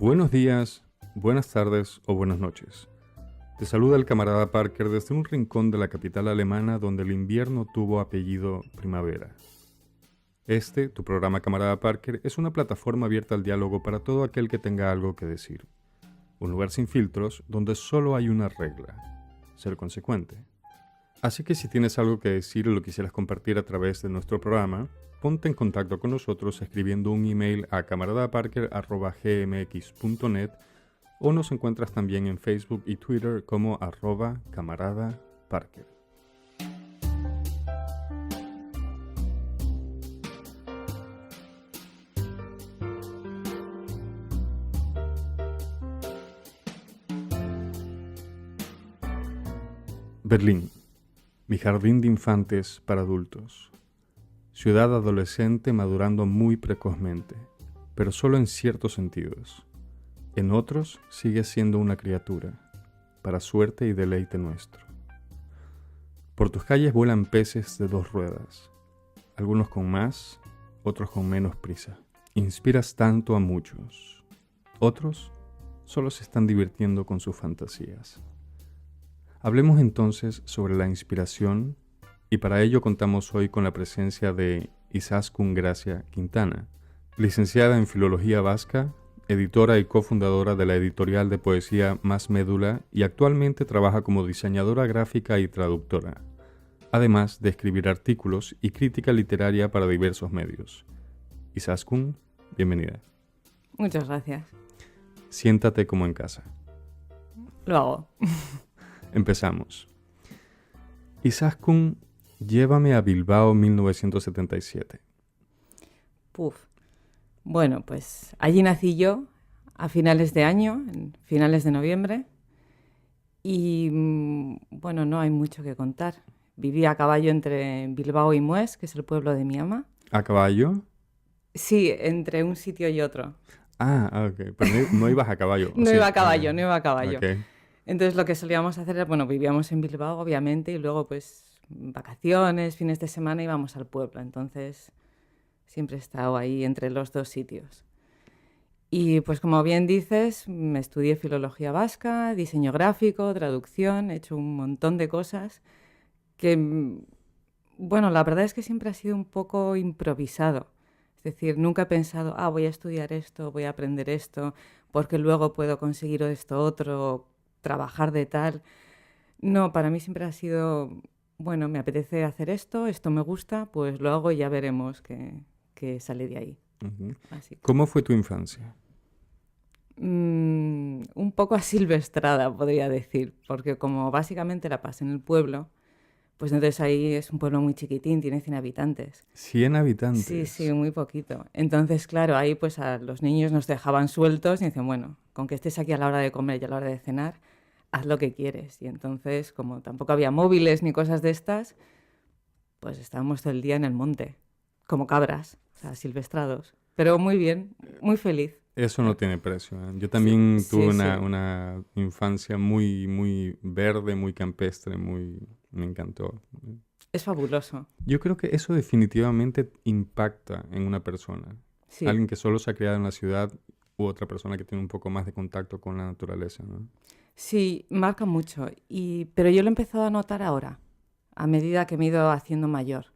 Buenos días, buenas tardes o buenas noches. Te saluda el camarada Parker desde un rincón de la capital alemana donde el invierno tuvo apellido primavera. Este, tu programa Camarada Parker, es una plataforma abierta al diálogo para todo aquel que tenga algo que decir. Un lugar sin filtros donde solo hay una regla: ser consecuente. Así que si tienes algo que decir o lo quisieras compartir a través de nuestro programa, ponte en contacto con nosotros escribiendo un email a camaradaparker@gmx.net o nos encuentras también en Facebook y Twitter como @camaradaparker. Berlín, mi jardín de infantes para adultos. Ciudad adolescente madurando muy precozmente, pero solo en ciertos sentidos. En otros sigue siendo una criatura, para suerte y deleite nuestro. Por tus calles vuelan peces de dos ruedas, algunos con más, otros con menos prisa. Inspiras tanto a muchos, otros solo se están divirtiendo con sus fantasías. Hablemos entonces sobre la inspiración, y para ello contamos hoy con la presencia de Izaskun Gracia Quintana, licenciada en Filología Vasca, editora y cofundadora de la editorial de poesía Más Médula y actualmente trabaja como diseñadora gráfica y traductora, además de escribir artículos y crítica literaria para diversos medios. Izaskun, bienvenida. Muchas gracias. Siéntate como en casa. Lo hago. Empezamos. Izaskun, llévame a Bilbao 1977. Bueno, pues allí nací yo a finales de año, en finales de noviembre, y bueno, no hay mucho que contar. Viví a caballo entre Bilbao y Mués, que es el pueblo de mi ama. ¿A caballo? Sí, entre un sitio y otro. Ok. Pero no ibas a caballo. No Sí. iba a caballo, no iba a caballo. Okay. Entonces lo que solíamos hacer era, bueno, vivíamos en Bilbao, obviamente, y luego pues vacaciones, fines de semana íbamos al pueblo. Entonces siempre he estado ahí entre los dos sitios. Y pues como bien dices, me estudié filología vasca, diseño gráfico, traducción, he hecho un montón de cosas que, bueno, la verdad es que siempre ha sido un poco improvisado. Es decir, nunca he pensado, voy a estudiar esto, voy a aprender esto, porque luego puedo conseguir esto otro, trabajar de tal. No, para mí siempre ha sido, bueno, me apetece hacer esto, esto me gusta, pues lo hago y ya veremos qué sale de ahí. Uh-huh. Así. ¿Cómo fue tu infancia? Un poco asilvestrada, podría decir, porque como básicamente la pasé en el pueblo, pues entonces ahí es un pueblo muy chiquitín, tiene 100 habitantes. 100 habitantes. Sí, muy poquito. Entonces, claro, ahí pues a los niños nos dejaban sueltos y decían, bueno, con que estés aquí a la hora de comer y a la hora de cenar, haz lo que quieres. Y entonces, como tampoco había móviles ni cosas de estas, pues estábamos todo el día en el monte, como cabras, o sea, silvestrados. Pero muy bien, muy feliz. Eso no tiene precio. Yo también tuve sí. una infancia muy, muy verde, muy campestre, me encantó. Es fabuloso. Yo creo que eso definitivamente impacta en una persona. Sí. Alguien que solo se ha criado en la ciudad u otra persona que tiene un poco más de contacto con la naturaleza, ¿no? Sí, marca mucho. Pero yo lo he empezado a notar ahora, a medida que me he ido haciendo mayor.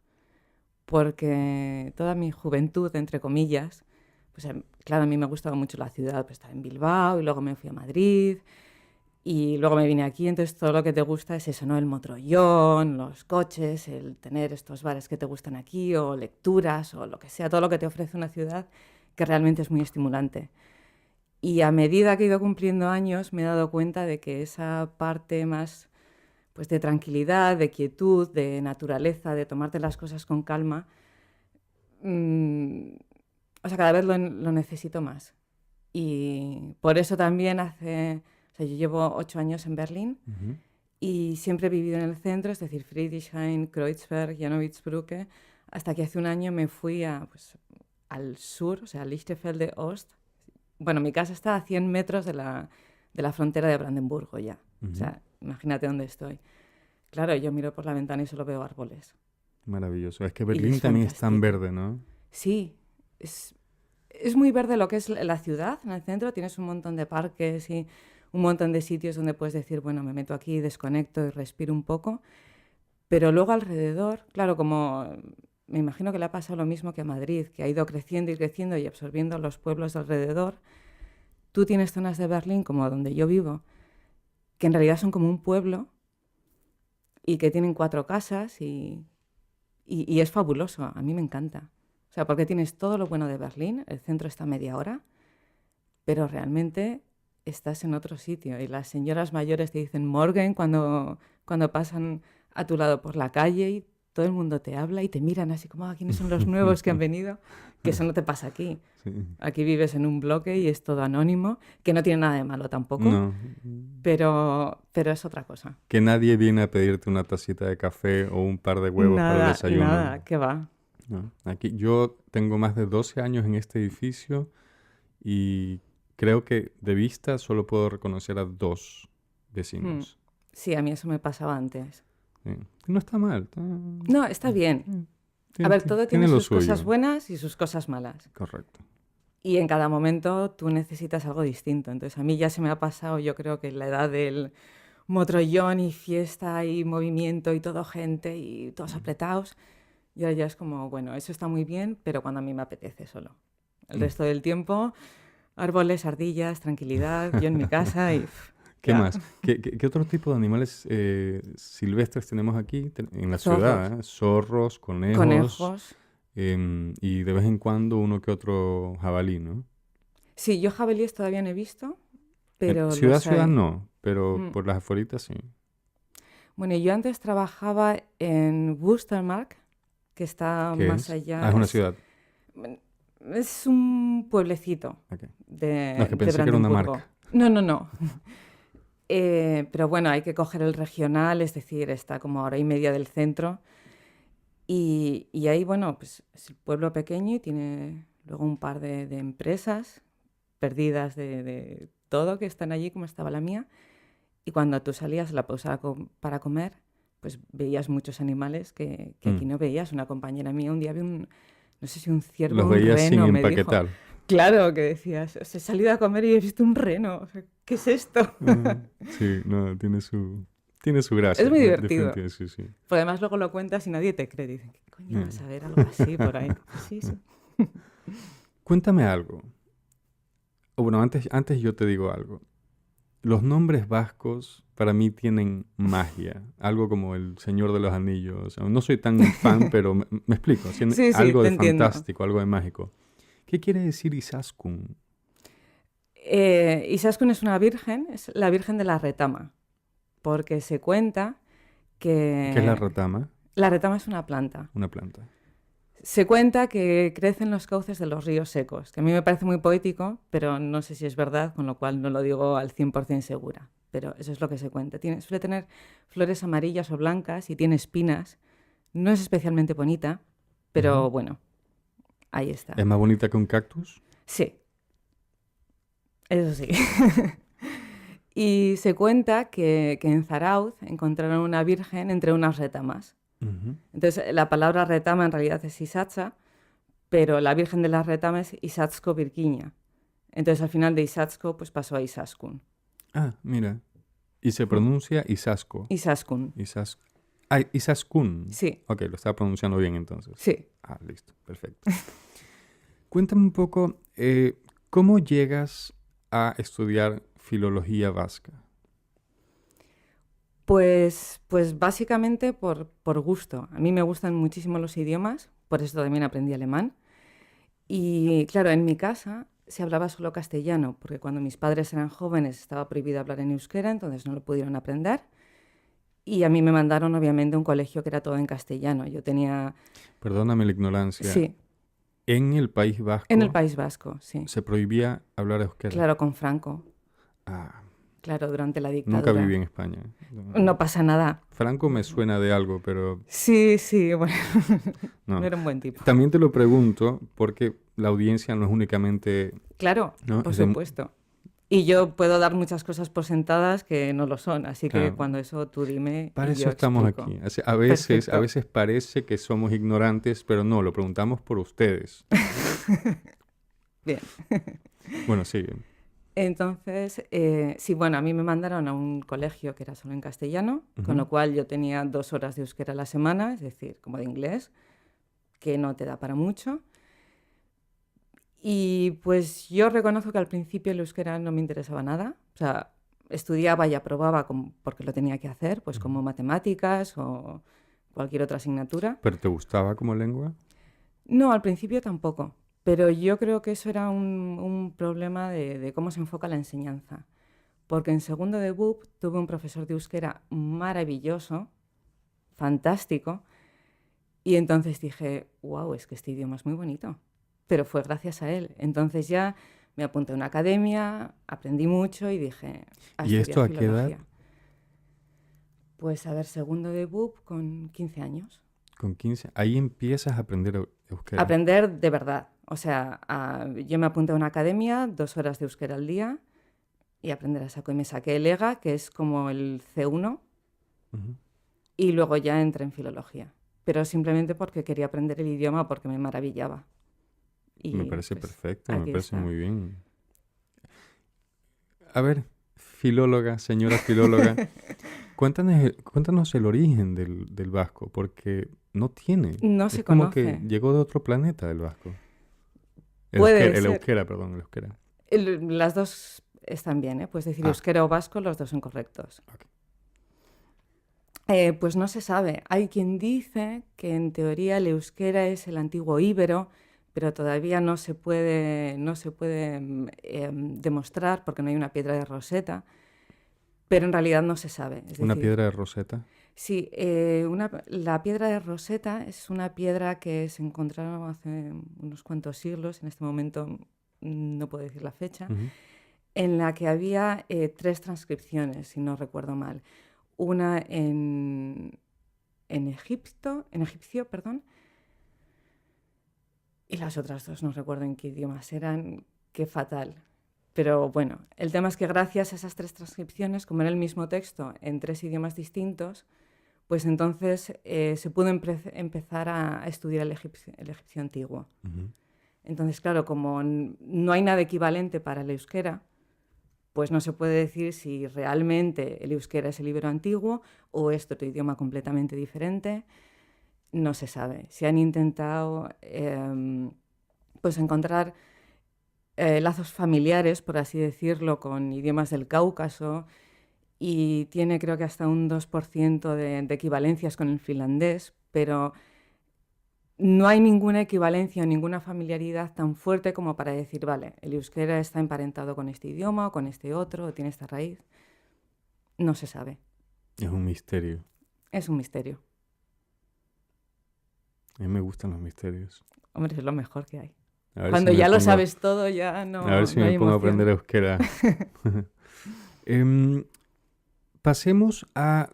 Porque toda mi juventud, entre comillas, pues claro, a mí me gustaba mucho la ciudad, pues estaba en Bilbao y luego me fui a Madrid y luego me vine aquí, entonces todo lo que te gusta es eso, ¿no? El motrollón, los coches, el tener estos bares que te gustan aquí o lecturas o lo que sea, todo lo que te ofrece una ciudad que realmente es muy estimulante. Y a medida que he ido cumpliendo años me he dado cuenta de que esa parte más pues, de tranquilidad, de quietud, de naturaleza, de tomarte las cosas con calma, o sea, cada vez lo necesito más. Y por eso también o sea, yo llevo 8 años en Berlín y siempre he vivido en el centro, es decir, Friedrichshain, Kreuzberg, Janowitzbrücke, hasta que hace un año me fui al sur, o sea, a Lichterfelde Ost. Bueno, mi casa está a 100 metros de la frontera de Brandenburgo ya. O sea, imagínate dónde estoy. Claro, yo miro por la ventana y solo veo árboles. Maravilloso. Es que Berlín también es tan verde, ¿no? Sí, es es muy verde lo que es la ciudad. En el centro tienes un montón de parques y un montón de sitios donde puedes decir, bueno, me meto aquí, desconecto y respiro un poco. Pero luego alrededor, claro, como me imagino que le ha pasado lo mismo que a Madrid, que ha ido creciendo y creciendo y absorbiendo los pueblos de alrededor, tú tienes zonas de Berlín, como donde yo vivo, que en realidad son como un pueblo y que tienen 4 casas y es fabuloso, a mí me encanta. O sea, porque tienes todo lo bueno de Berlín, el centro está a media hora, pero realmente estás en otro sitio y las señoras mayores te dicen Morgen cuando pasan a tu lado por la calle y todo el mundo te habla y te miran así como, ¿quiénes son los nuevos que han venido? Que eso no te pasa aquí. Sí. Aquí vives en un bloque y es todo anónimo, que no tiene nada de malo tampoco, No. pero es otra cosa. Que nadie viene a pedirte una tacita de café o un par de huevos para el desayuno. Nada, ¿qué va? No. Aquí yo tengo más de 12 años en este edificio y creo que de vista solo puedo reconocer a 2 vecinos. Sí, a mí eso me pasaba antes. Sí. No está mal. No, está bien. A ver, todo tiene sus cosas buenas y sus cosas malas. Correcto. Y en cada momento tú necesitas algo distinto. Entonces a mí ya se me ha pasado, yo creo que la edad del motrollón y fiesta y movimiento y todo gente y todos apretados. Y ahora ya es como, bueno, eso está muy bien, pero cuando a mí me apetece solo. El resto del tiempo, árboles, ardillas, tranquilidad, yo en mi casa y... ¿Qué más? ¿Qué otro tipo de animales silvestres tenemos aquí en la Zorros. ciudad? Zorros, conejos. Conejos. Y de vez en cuando uno que otro jabalí, ¿no? Sí, yo jabalíes todavía no he visto, pero Ciudad no, pero por las afueritas sí. Bueno, yo antes trabajaba en Wustermark, que está ¿Qué más es? allá. Es una ciudad. Es un pueblecito Okay. de No, es que pensé que era una marca. No. Pero bueno, hay que coger el regional, es decir, está como a hora y media del centro. Y ahí, bueno, pues es el pueblo pequeño y tiene luego un par de empresas perdidas de todo que están allí, como estaba la mía. Y cuando tú salías a la pausa para comer, pues veías muchos animales que aquí no veías. Una compañera mía un día vio no sé si un ciervo o un Los veías reno, sin me dijo. empaquetar. Claro, que decías, os he salido a comer y he visto un reno. O sea, ¿qué es esto? Sí, no, tiene su gracia. Es muy divertido. Definitivamente, sí. Porque además luego lo cuentas y nadie te cree. Dicen, ¿qué coño vas a ver algo así por ahí? Sí. Cuéntame algo. O bueno, antes yo te digo algo. Los nombres vascos para mí tienen magia. Algo como el Señor de los Anillos. O sea, no soy tan fan, pero me explico. Sí, algo de entiendo. fantástico, algo de mágico. ¿Qué quiere decir Izaskun? Izaskun es una virgen, es la Virgen de la Retama. Porque se cuenta que... ¿Qué es la retama? La retama es una planta. Una planta. Se cuenta que crece en los cauces de los ríos secos, que a mí me parece muy poético, pero no sé si es verdad, con lo cual no lo digo al 100% segura. Pero eso es lo que se cuenta. Suele tener flores amarillas o blancas y tiene espinas. No es especialmente bonita, pero bueno, ahí está. ¿Es más bonita que un cactus? Sí. Eso sí. Y se cuenta que en Zarauz encontraron una virgen entre unas retamas. Entonces, la palabra retama en realidad es Isatsa, pero la Virgen de las Retamas es Isatsko Virginia. Entonces, al final de Isatsko, pues pasó a Izaskun. Ah, mira. Y se pronuncia Izasko. Izaskun. Izaskun. Sí. Ok, lo estaba pronunciando bien entonces. Sí. Ah, listo. Perfecto. Cuéntame un poco, ¿cómo llegas a estudiar filología vasca? Pues básicamente por gusto. A mí me gustan muchísimo los idiomas, por eso también aprendí alemán. Y claro, en mi casa se hablaba solo castellano, porque cuando mis padres eran jóvenes estaba prohibido hablar en euskera, entonces no lo pudieron aprender. Y a mí me mandaron obviamente a un colegio que era todo en castellano. Yo tenía... Perdóname la ignorancia. Sí. ¿En el País Vasco? En el País Vasco, sí. ¿Se prohibía hablar euskera? Claro, con Franco. Ah. Claro, durante la dictadura. Nunca viví en España. No pasa nada. Franco me suena de algo, pero... Sí, bueno. No Era un buen tipo. También te lo pregunto porque la audiencia no es únicamente... Claro, ¿no? por supuesto. Y yo puedo dar muchas cosas por sentadas que no lo son, así que Claro. cuando eso tú dime. Para y eso yo estamos explico. aquí. A veces Perfecto. parece que somos ignorantes, pero no, lo preguntamos por ustedes. Bien. Bueno, sí. Entonces, sí, bueno, a mí me mandaron a un colegio que era solo en castellano, con lo Ujú. cual yo tenía 2 horas de euskera a la semana, es decir, como de inglés, que no te da para mucho. Y pues yo reconozco que al principio el euskera no me interesaba nada. O sea, estudiaba y aprobaba porque lo tenía que hacer, pues Ujú. como matemáticas o cualquier otra asignatura. ¿Pero te gustaba como lengua? No, al principio tampoco. Pero yo creo que eso era un problema de cómo se enfoca la enseñanza. Porque en segundo de BUP tuve un profesor de euskera maravilloso, fantástico, y entonces dije, wow, es que este idioma es muy bonito. Pero fue gracias a él. Entonces ya me apunté a una academia, aprendí mucho y dije, a ¿Y estudiar esto a qué edad? filología. Pues a ver, segundo de BUP con 15 años. Con 15. Ahí empiezas a aprender euskera. Aprender de verdad. O sea, yo me apunté a una academia, 2 horas de euskera al día y aprender a saco. Y me saqué el EGA, que es como el C1, Ujú. y luego ya entré en filología. Pero simplemente porque quería aprender el idioma, porque me maravillaba. Me Y parece pues perfecto, me aquí parece está. muy bien. A ver, filóloga, señora filóloga, cuéntanos el origen del vasco, porque no tiene. No Es se como que conoce. llegó de otro planeta el vasco. Puede El ser. euskera, perdón, el euskera. Las dos están bien, ¿eh? Puedes decir Ah, euskera o vasco, los dos son correctos. ok. Pues no se sabe. Hay quien dice que en teoría el euskera es el antiguo íbero, pero todavía no se puede demostrar porque no hay una piedra de Rosetta, pero en realidad no se sabe. Es Una decir, piedra de Rosetta. sí, la piedra de Rosetta es una piedra que se encontraron hace unos cuantos siglos, en este momento no puedo decir la fecha, Ujú. en la que había 3 transcripciones, si no recuerdo mal. Una en egipcio, perdón, y las otras dos no recuerdo en qué idiomas eran, qué fatal. Pero bueno, el tema es que gracias a esas 3 transcripciones, como era el mismo texto en 3 idiomas distintos, pues entonces se pudo empezar a estudiar el egipcio antiguo. Ujú. Entonces, claro, como no hay nada equivalente para el euskera, pues no se puede decir si realmente el euskera es el íbero antiguo o es otro idioma completamente diferente. No se sabe. Se han intentado pues encontrar lazos familiares, por así decirlo, con idiomas del Cáucaso y tiene creo que hasta un 2% de equivalencias con el finlandés, pero no hay ninguna equivalencia o ninguna familiaridad tan fuerte como para decir, vale, el euskera está emparentado con este idioma o con este otro, o tiene esta raíz. No se sabe. Es un misterio. Es un misterio. A mí me gustan los misterios. Hombre, es lo mejor que hay. A ver si Cuando me ya lo pongo, sabes todo, ya a ver no, si no me hay pongo a aprender emoción. euskera. Em, Pasemos a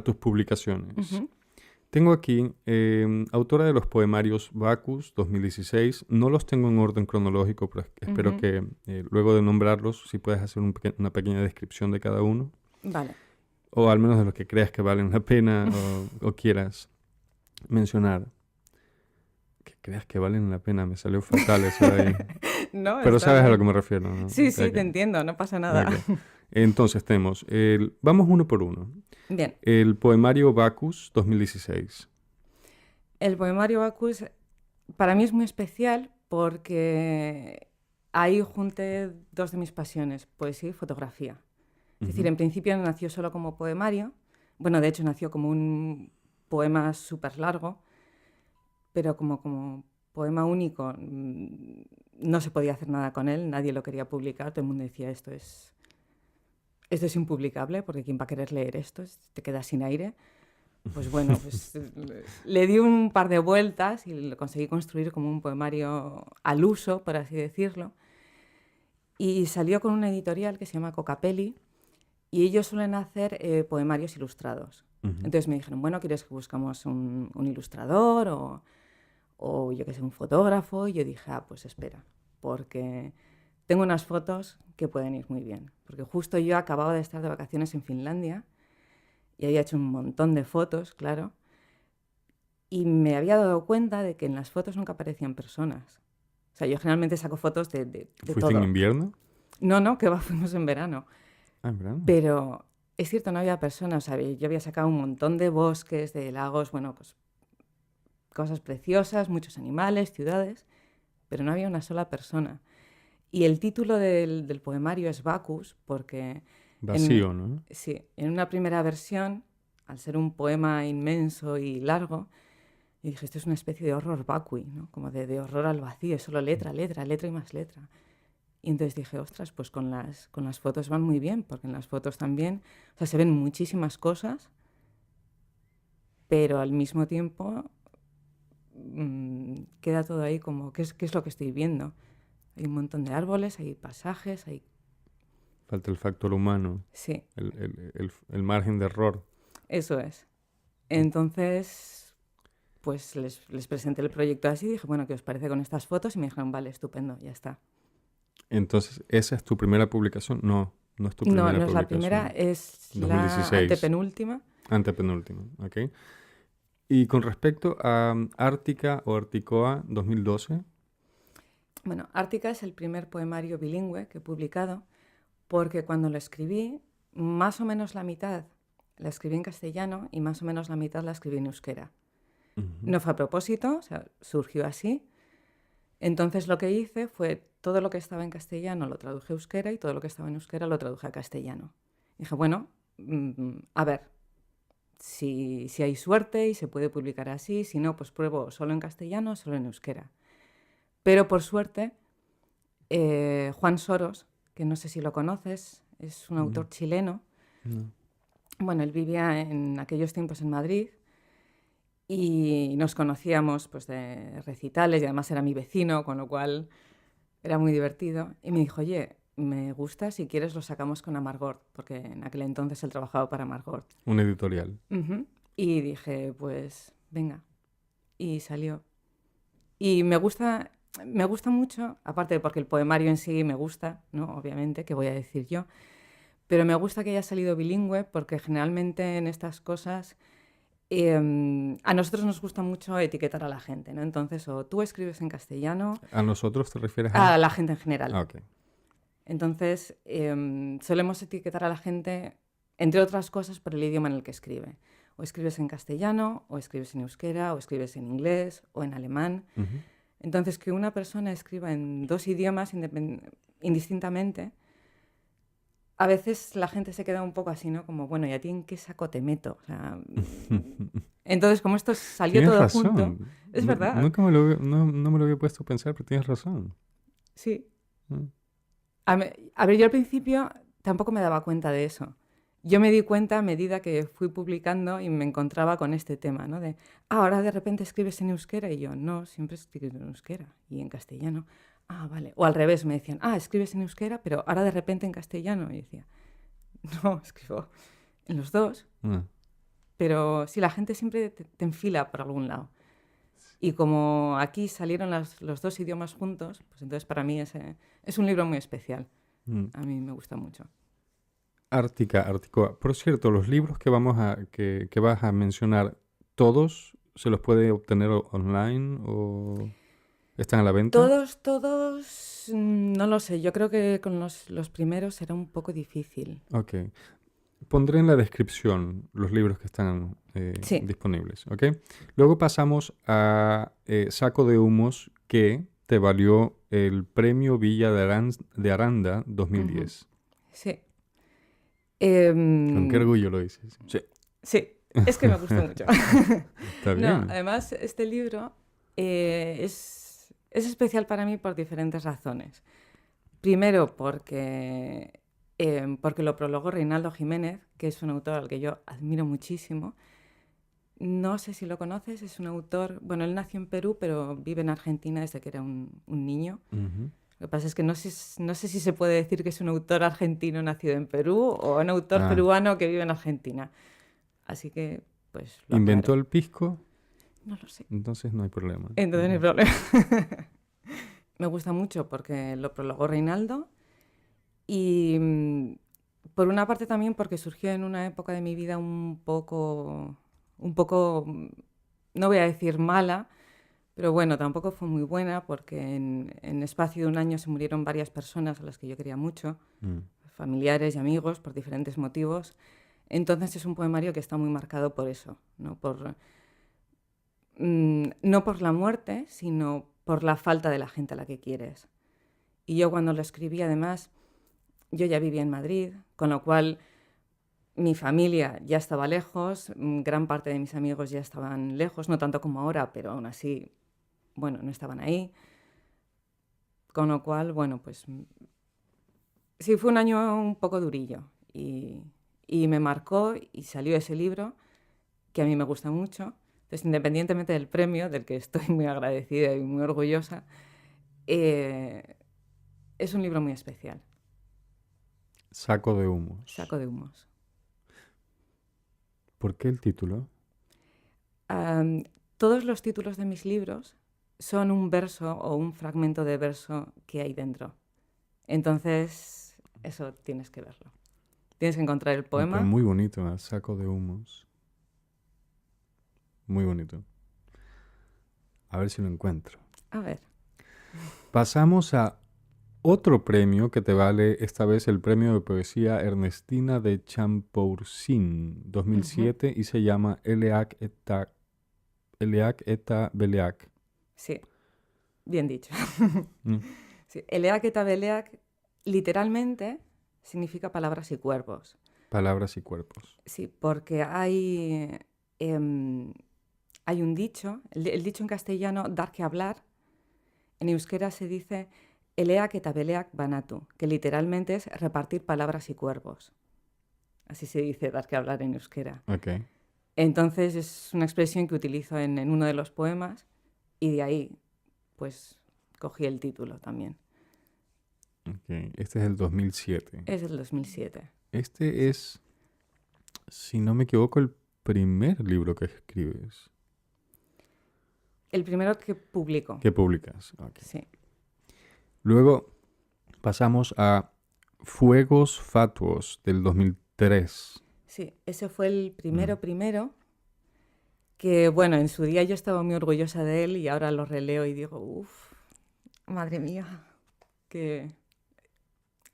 tus publicaciones. Ujú, Tengo aquí autora de los poemarios Bacchus 2016. No los tengo en orden cronológico, pero espero ujú. que luego de nombrarlos, si puedes hacer una pequeña descripción de cada uno, Vale. o al menos de los que creas que valen la pena o quieras mencionar. Que creas que valen la pena, me salió fatal eso de ahí. No, Pero está sabes a lo que bien. me refiero, ¿no? Sí, sí, Ok, te entiendo, no pasa nada. ok. Entonces tenemos, vamos uno por uno. Bien, El poemario Bacchus 2016. el poemario Bacchus para mí es muy especial porque ahí junté dos de mis pasiones, poesía y fotografía. Es decir, Ujú. en principio nació solo como poemario, bueno, de hecho nació como un poema súper largo, pero como poema único no se podía hacer nada con él, nadie lo quería publicar, todo el mundo decía esto es impublicable porque ¿quién va a querer leer esto? Te quedas sin aire. Pues bueno, pues le di un par de vueltas y lo conseguí construir como un poemario al uso, por así decirlo. Y salió con una editorial que se llama Cocapelli y ellos suelen hacer poemarios ilustrados. Ujú. Entonces me dijeron, bueno, ¿quieres que buscamos un ilustrador o yo qué sé, un fotógrafo? Y yo dije, pues espera, porque tengo unas fotos que pueden ir muy bien. Porque justo yo acababa de estar de vacaciones en Finlandia y había hecho un montón de fotos, claro, y me había dado cuenta de que en las fotos nunca aparecían personas. O sea, yo generalmente saco fotos de ¿Fuiste todo. en invierno? No, que va, fuimos en verano. Ah, en verano. Pero es cierto, no había personas. O sea, yo había sacado un montón de bosques, de lagos, bueno, pues cosas preciosas, muchos animales, ciudades, pero no había una sola persona. Y el título del poemario es Bacchus, porque Vacío, ¿no? sí, en una primera versión, al ser un poema inmenso y largo, y dije, esto es una especie de horror vacui, ¿no? Como de horror al vacío, es solo letra, letra, letra y más letra. Y entonces dije, ostras, pues con las fotos van muy bien, porque en las fotos también, o sea, se ven muchísimas cosas, pero al mismo tiempo queda todo ahí como, qué es lo que estoy viendo? Hay un montón de árboles, hay pasajes, hay... Falta el factor humano, Sí, el margen de error. eso es. Entonces, pues les presenté el proyecto así y dije, bueno, ¿qué os parece con estas fotos? Y me dijeron, vale, estupendo, ya está. Entonces, ¿esa es tu primera publicación? No, no es tu No, primera no es la primera, publicación. es la 2016, antepenúltima. antepenúltima, ¿ok? Y con respecto a Ártica o Articoa 2012, Bueno, Ártica es el primer poemario bilingüe que he publicado, porque cuando lo escribí, más o menos la mitad la escribí en castellano y más o menos la mitad la escribí en euskera. ujú, No fue a propósito, o sea, surgió así. Entonces lo que hice fue todo lo que estaba en castellano lo traduje a euskera y todo lo que estaba en euskera lo traduje a castellano. Dije, bueno, a ver, si hay suerte y se puede publicar así, si no, pues pruebo solo en castellano o solo en euskera. Pero por suerte, Juan Soros, que no sé si lo conoces, es un no, autor chileno. no. Bueno, él vivía en aquellos tiempos en Madrid y nos conocíamos pues, de recitales y además era mi vecino, con lo cual era muy divertido. Y me dijo, oye, me gusta, si quieres lo sacamos con Amargort, porque en aquel entonces él trabajaba para Amargort. Un editorial. Ujú. Y dije, pues venga. Y salió. Y me gusta mucho, aparte porque el poemario en sí me gusta, ¿no? Obviamente, ¿qué voy a decir yo? Pero me gusta que haya salido bilingüe porque generalmente en estas cosas a nosotros nos gusta mucho etiquetar a la gente, ¿no? Entonces, o tú escribes en castellano, ¿A nosotros te refieres a a...? la gente en general. Ah, ok. Entonces, solemos etiquetar a la gente, entre otras cosas, por el idioma en el que escribe. O escribes en castellano, o escribes en euskera, o escribes en inglés, o en alemán. Ujú. Entonces, que una persona escriba en dos idiomas indistintamente, a veces la gente se queda un poco así, ¿no? Como, bueno, ¿y a ti en qué saco te meto? O sea, entonces, como esto salió Tienes todo junto, razón. es verdad, Nunca no me lo había puesto a pensar, pero tienes razón. sí. Mm. A ver, yo al principio tampoco me daba cuenta de eso. Yo me di cuenta a medida que fui publicando y me encontraba con este tema, ¿no? De, ahora de repente escribes en euskera y yo, no, siempre escribo en euskera y en castellano. Ah, vale. O al revés, me decían, escribes en euskera, pero ahora de repente en castellano. Y decía, no, escribo en los dos, Ah. pero sí, la gente siempre te enfila por algún lado. Y como aquí salieron los dos idiomas juntos, pues entonces para mí es un libro muy especial. Mm. A mí me gusta mucho. Ártica, Articoa. Por cierto, los libros que vas a mencionar, ¿todos se los puede obtener online o están a la venta? Todos, no lo sé. Yo creo que con los primeros será un poco difícil. Ok. Pondré en la descripción los libros que están Sí. disponibles, ¿ok? Luego pasamos a Saco de Humos, que te valió el Premio Villa de Aranda Ujú, 2010. sí. ¿Con qué orgullo lo dices? Sí. Sí, es que me gustó mucho. Está No, bien. además, este libro es especial para mí por diferentes razones. Primero, porque lo prologó Reinaldo Jiménez, que es un autor al que yo admiro muchísimo. No sé si lo conoces, es un autor, bueno, él nació en Perú, pero vive en Argentina desde que era un niño. Ujú. Lo que pasa es que no sé si se puede decir que es un autor argentino nacido en Perú o un autor Ah, peruano que vive en Argentina. Así que, pues lo inventó aclaro. el pisco, No lo sé. entonces no hay problema. Entonces no hay Ujú. problema. Me gusta mucho porque lo prologó Reinaldo y por una parte también porque surgió en una época de mi vida un poco, no voy a decir mala, Pero bueno, tampoco fue muy buena porque en espacio de un año se murieron varias personas a las que yo quería mucho, Mm. familiares y amigos, por diferentes motivos. Entonces es un poemario que está muy marcado por eso, ¿no? No por la muerte, sino por la falta de la gente a la que quieres. Y yo cuando lo escribí, además, yo ya vivía en Madrid, con lo cual mi familia ya estaba lejos, gran parte de mis amigos ya estaban lejos, no tanto como ahora, pero aún así, bueno, no estaban ahí. Con lo cual, bueno, pues sí fue un año un poco durillo y me marcó y salió ese libro que a mí me gusta mucho. Entonces, independientemente del premio, del que estoy muy agradecida y muy orgullosa, eh, es un libro muy especial, Saco de humos. Saco de humos. ¿Por qué el título? Am, Todos los títulos de mis libros son un verso o un fragmento de verso que hay dentro. Entonces, eso tienes que verlo. Tienes que encontrar el Pero poema. muy bonito, ¿eh? Saco de humos. Muy bonito. A ver si lo encuentro. A ver. Pasamos a otro premio que te vale esta vez el premio de poesía Ernestina de Champoursine Ujú. 2007 y se llama Eleac eta Beleac. Sí, bien dicho. Mm. Sí, Eleac eta Beleac literalmente significa palabras y cuervos. Palabras y cuerpos. Sí, porque em, hay un dicho, el dicho en castellano, dar que hablar, en euskera se dice eleak eta beleak banatu, que literalmente es repartir palabras y cuervos. Así se dice dar que hablar en euskera. Ok. Entonces es una expresión que utilizo en uno de los poemas y de ahí pues cogí el título también. Ok. Este es el 2007. Es del 2007. Este es, si no me equivoco, el primer libro que escribes. El primero que publico, Que publicas. Ok. sí. Luego pasamos a Fuegos Fatuos del 2003. Sí, ese fue el Mm. primero, que bueno, en su día yo estaba muy orgullosa de él y ahora lo releo y digo, uff, madre mía, que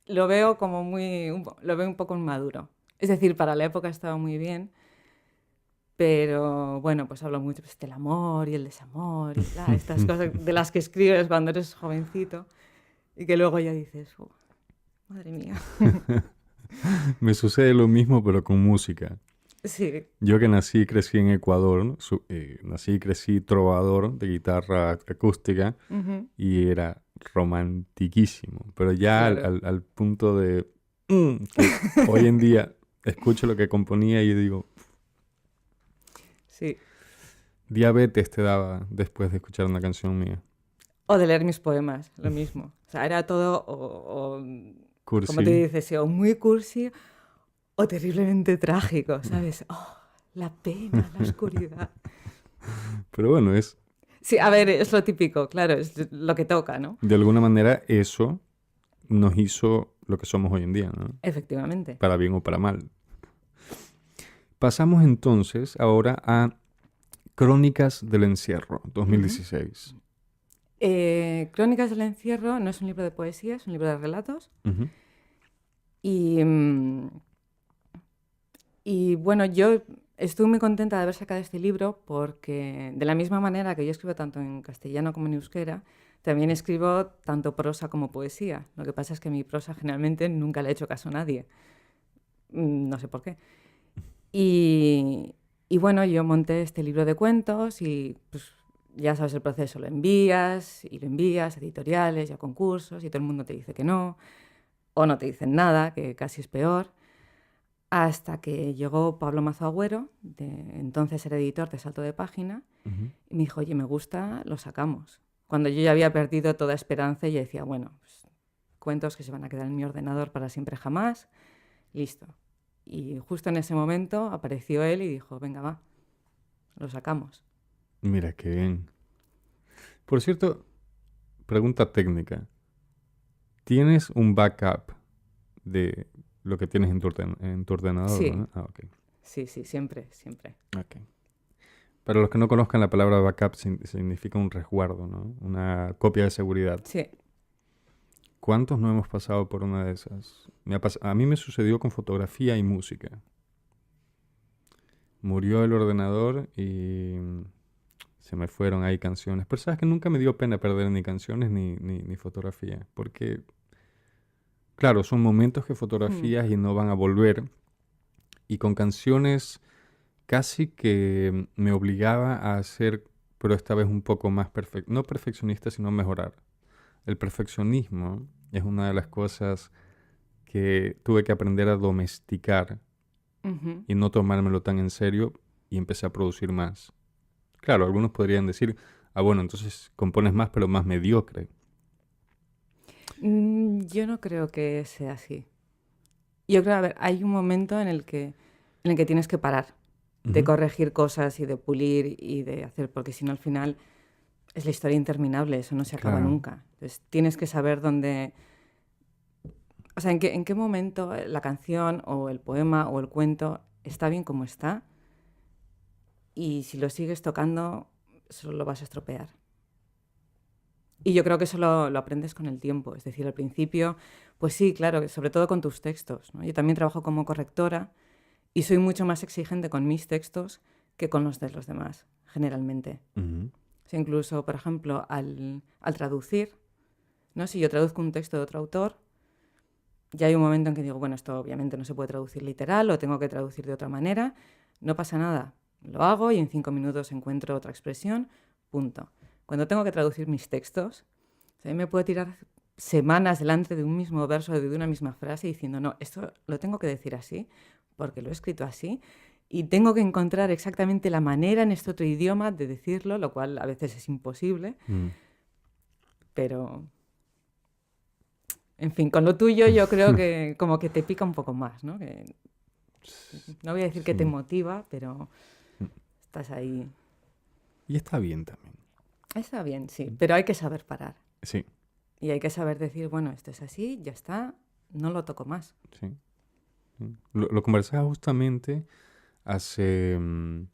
lo veo como lo veo un poco inmaduro. Es decir, para la época estaba muy bien, pero bueno, pues hablo mucho pues, del amor y el desamor y estas cosas de las que escribes cuando eres jovencito y que luego ya dices, madre mía. Me sucede lo mismo, pero con música. Sí, Yo que nací y crecí en Ecuador, ¿no? Nací y crecí trovador de guitarra acústica ujú, y era romantiquísimo. Pero ya claro, al punto de que hoy en día escucho lo que componía y digo, sí. diabetes te daba después de escuchar una canción mía. O de leer mis poemas, lo mismo. O sea, era todo, como te Cursi. dices, sí, o muy cursi o terriblemente trágico, ¿sabes? Oh, la pena, la oscuridad. Pero bueno, es Sí, a ver, es lo típico, claro, es lo que toca, ¿no? de alguna manera eso nos hizo lo que somos hoy en día, ¿no? Efectivamente. Para bien o para mal. Pasamos entonces ahora a Crónicas del Encierro, Ujú. 2016. Crónicas del encierro no es un libro de poesía, es un libro de relatos. Ujú, Y, y bueno, yo estoy muy contenta de haber sacado este libro porque de la misma manera que yo escribo tanto en castellano como en euskera, también escribo tanto prosa como poesía. Lo que pasa es que mi prosa generalmente nunca le he hecho caso a nadie. No sé por qué. Y bueno, yo monté este libro de cuentos y pues ya sabes el proceso, lo envías y lo envías a editoriales y a concursos y todo el mundo te dice que no, o no te dicen nada, que casi es peor. Hasta que llegó Pablo Mazo Agüero, entonces era editor de Salto de Página, ujú. y me dijo, oye, me gusta, lo sacamos. Cuando yo ya había perdido toda esperanza y decía, bueno, pues, cuentos que se van a quedar en mi ordenador para siempre jamás, listo. Y justo en ese momento apareció él y dijo, venga, va, lo sacamos. Mira, qué bien. Por cierto, pregunta técnica. ¿Tienes un backup de lo que tienes en tu ordenador, Sí, ¿no? Ah, ok. sí, sí, siempre, siempre. Ok. Para los que no conozcan, la palabra backup significa un resguardo, ¿no? Una copia de seguridad. Sí. ¿Cuántos no hemos pasado por una de esas? A mí me sucedió con fotografía y música. Murió el ordenador y se me fueron ahí canciones. Pero sabes que nunca me dio pena perder ni canciones ni fotografía. Porque, claro, son momentos que fotografías y no van a volver. Y con canciones casi que me obligaba a hacer, pero esta vez un poco más no perfeccionista, sino mejorar. El perfeccionismo es una de las cosas que tuve que aprender a domesticar y no tomármelo tan en serio, y empecé a producir más. Claro, algunos podrían decir, bueno, entonces compones más pero más mediocre. Yo no creo que sea así. Yo creo, a ver, hay un momento en el que tienes que parar de corregir cosas y de pulir y de hacer, porque si no al final es la historia interminable, eso no se acaba nunca. Entonces tienes que saber dónde... O sea, en qué momento la canción o el poema o el cuento está bien como está, y si lo sigues tocando solo lo vas a estropear. Y yo creo que eso lo aprendes con el tiempo. Es decir, al principio, pues sí, claro, sobre todo con tus textos, ¿no? Yo también trabajo como correctora y soy mucho más exigente con mis textos que con los de los demás, generalmente. O sea, incluso, por ejemplo, al traducir, ¿no? Si yo traduzco un texto de otro autor, ya hay un momento en que digo, bueno, esto obviamente no se puede traducir literal, o tengo que traducir de otra manera, no pasa nada, lo hago y en 5 minutos encuentro otra expresión, punto. Cuando tengo que traducir mis textos, a mí me puedo tirar semanas delante de un mismo verso, de una misma frase, diciendo, no, esto lo tengo que decir así, porque lo he escrito así, y tengo que encontrar exactamente la manera en este otro idioma de decirlo, lo cual a veces es imposible, pero... En fin, con lo tuyo yo creo que como que te pica un poco más, ¿no? Que, no voy a decir que te motiva, pero estás ahí. Y está bien también. Está bien, sí, pero hay que saber parar. Sí. Y hay que saber decir, bueno, esto es así, ya está, no lo toco más. Sí. Lo conversaba justamente hace... en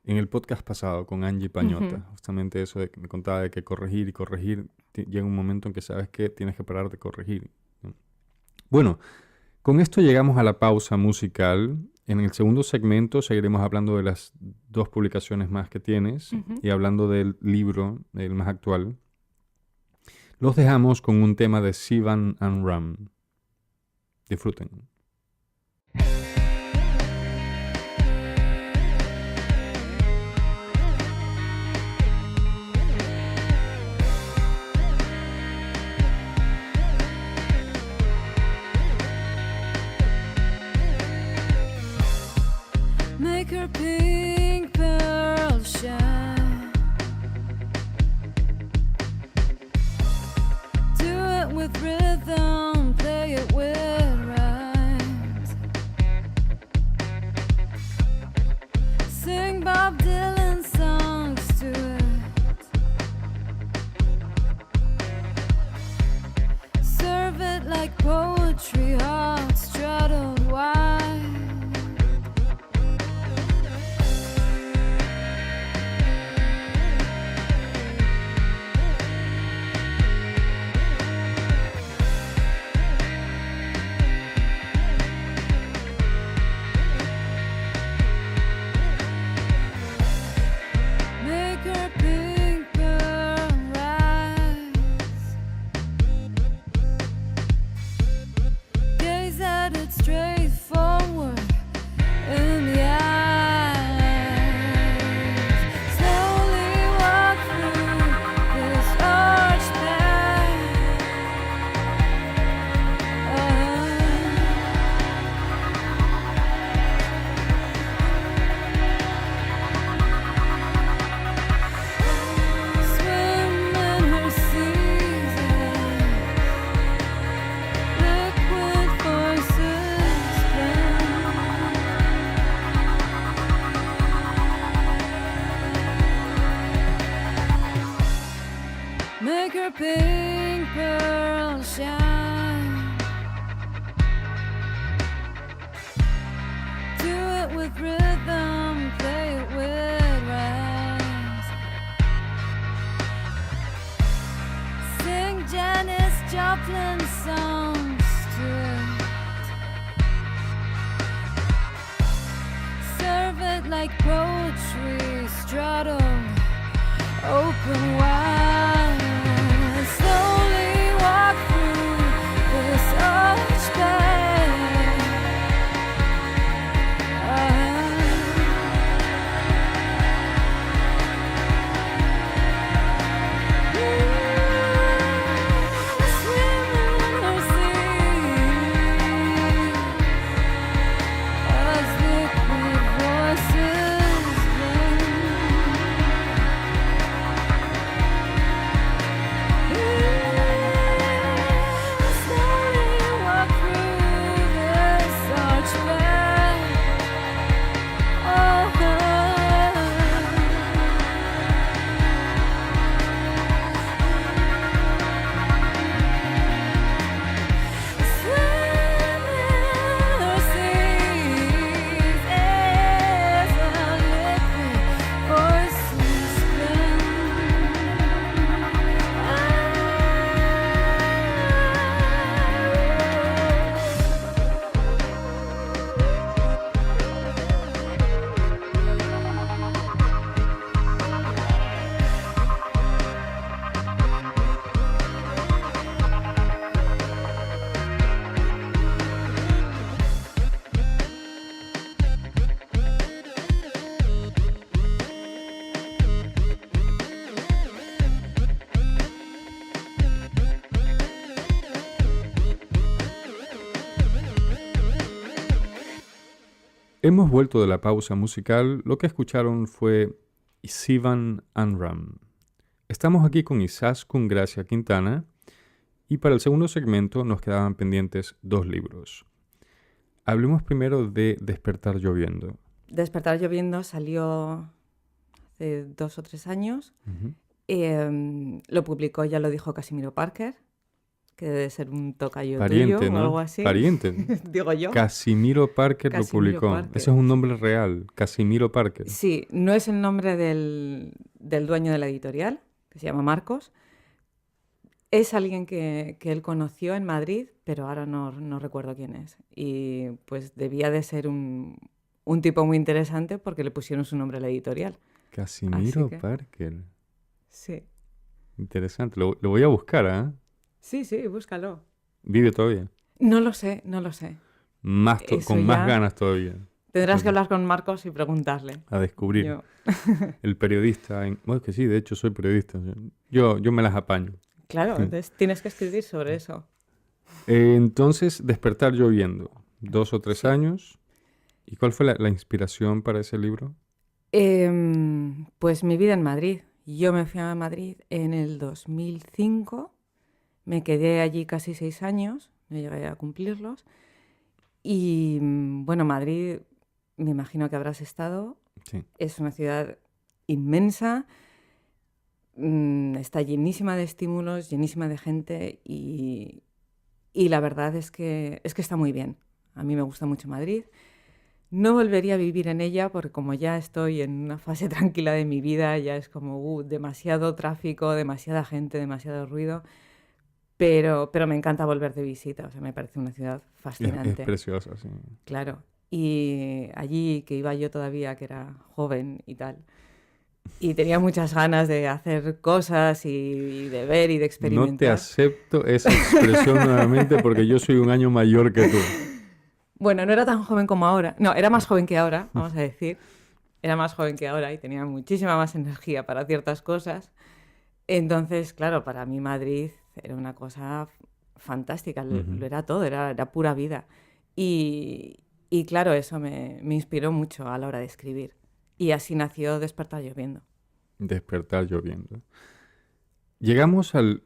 el podcast pasado con Angie Pañota, justamente eso de que me contaba de que corregir y corregir, llega un momento en que sabes que tienes que parar de corregir. Bueno, con esto llegamos a la pausa musical. En el segundo segmento seguiremos hablando de las 2 publicaciones más que tienes y hablando del libro, el más actual. Los dejamos con un tema de Sivan and Ram. Disfruten. Make her pink pearl shine. Do it with rhythm, play it with rhymes. Sing Bob Dylan songs to it. Serve it like poetry, hot straddled wine. Make her pink pearl shine. Do it with rhythm, play it with Joplin songstress. Serve it like poetry, straddle, open wide. Slowly walk through this archway. Hemos vuelto de la pausa musical. Lo que escucharon fue Sivan Amram. Estamos aquí con Izaskun Gracia Quintana y para el segundo segmento nos quedaban pendientes 2 libros. Hablemos primero de Despertar lloviendo. Despertar lloviendo salió hace 2 o 3 años. Lo publicó, ya lo dijo Casimiro Parker, que debe ser un tocayo Pariente, tuyo ¿no? o algo así. Pariente. Digo yo. Casimiro Parker lo Casimiro publicó. Parker. Ese es un nombre real, Casimiro Parker. Sí, no es el nombre del dueño de la editorial, que se llama Marcos. Es alguien que él conoció en Madrid, pero ahora no recuerdo quién es. Y pues debía de ser un tipo muy interesante porque le pusieron su nombre a la editorial. Casimiro Así que- Parker. Sí, Interesante. Lo voy a buscar, ¿ah? sí, búscalo. ¿Vive todavía? No lo sé. Eso Con más ya- ganas todavía. Tendrás Sí. que hablar con Marcos y preguntarle. A descubrir. Yo- El periodista. Bueno, es que sí, de hecho soy periodista. Yo me las apaño. Claro, Sí. entonces tienes que escribir sobre eso. Entonces, Despertar lloviendo. 2 o 3 años. ¿Y cuál fue la inspiración para ese libro? Pues mi vida en Madrid. Yo me fui a Madrid en el 2005. Me quedé allí casi 6 años. No llegué a cumplirlos. Y bueno, Madrid, me imagino que habrás estado. Sí. Es una ciudad inmensa. Está llenísima de estímulos, llenísima de gente y la verdad es que está muy bien. A mí me gusta mucho Madrid. No volvería a vivir en ella porque como ya estoy en una fase tranquila de mi vida, ya es como demasiado tráfico, demasiada gente, demasiado ruido. Pero me encanta volver de visita, o sea, me parece una ciudad Es fascinante. preciosa, sí. Claro. Y allí que iba yo todavía, que era joven y tal, y tenía muchas ganas de hacer cosas y de ver y de experimentar. No te acepto esa expresión nuevamente porque yo soy un año mayor que tú. Bueno, no era tan joven como ahora. No, era más joven que ahora, vamos a decir. Era más joven que ahora y tenía muchísima más energía para ciertas cosas. Entonces, claro, para mí Madrid era una cosa fantástica. Lo era todo, era pura vida. Y claro, eso me inspiró mucho a la hora de escribir. Y así nació Despertar lloviendo. Despertar lloviendo. Llegamos al